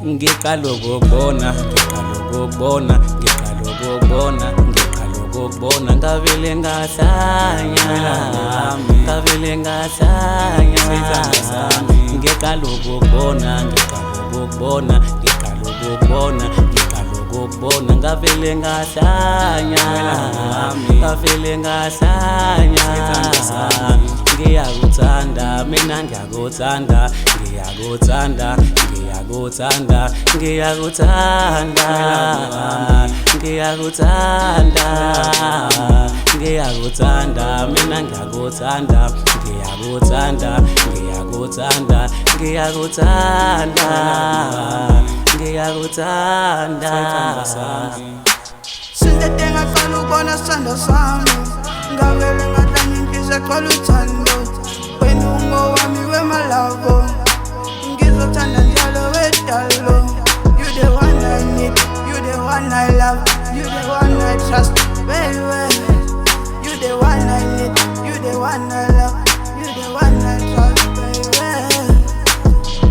ngiqala ukubona ngavele ngahlanya ngiqala ukubona ngavele ngahlanya ngiyakuthanda mina ngiyakuthanda mina ngiyakuthanda Since the day ngaqala ukubona sithando sami ngavele ngahlanya inhliziyo exola uthando wena ungowami wemalavo ngizothanda njalo wedalo You the one I need, you the one I love, you the one I trust, baby You the one I need, you the one I love, you the one I trust, baby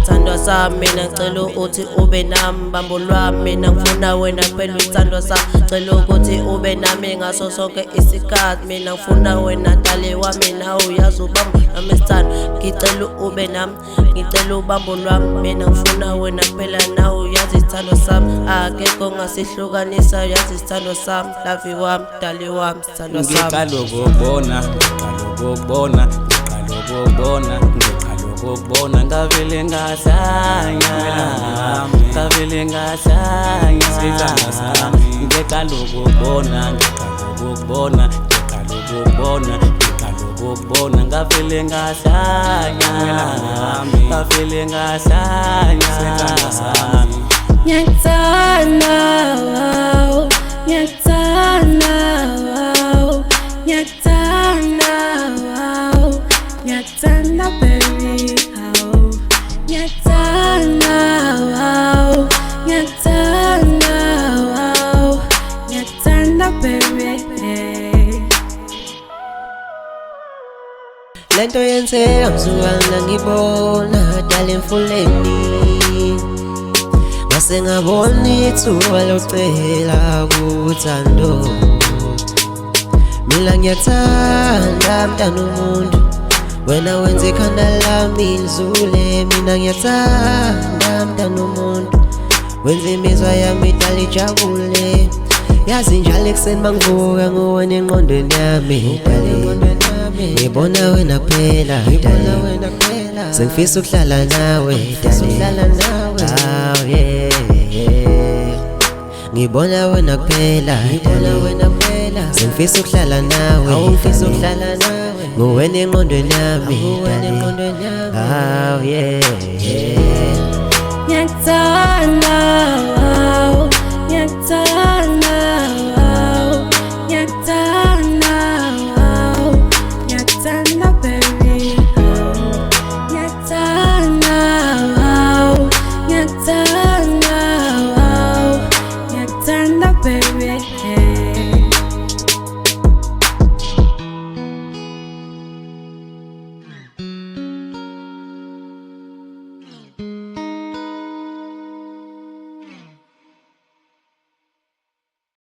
Thandwa sami mina ngicela ukuthi ube nami bambo lwami mina ngifuna wena kuphela uthandwa sami ngicela ukuthi ube nami ngaso sonke isikhathi mina ngifuna wena dali wami nawe uyazi ubambo nami isithando ngicela ube nami ngicela ubambo lwami mina ngifuna wena kuphela nawe uyazi isithando sami akekho ngasihlukanisa uyazi isithando sami lavi wami dali wami isithando sami ngiqala ukubona ngavele ngahlanya ngiqala ukubona ngavele ngahlanya Ngiyakuthanda baby ngiyakuthanda baby Lento yenzeka mzukwana ngibona dala emfuleni ngase ngabona ithuba locela kuthando Mina ngiyathanda mntana umuntu wena wenza ikhanda lami lizule mina ngiyathanda mntana umuntu wenza imizwa yami idala ijabule yazi njalo ekuseni mangivuka nguwena engqondweni yami ngibona wena kuphela sengifisa ukuhlala nawe ngibona wena kuphela sengifisa ukuhlala nawe nguwena engqondweni yami Ngiyakuthanda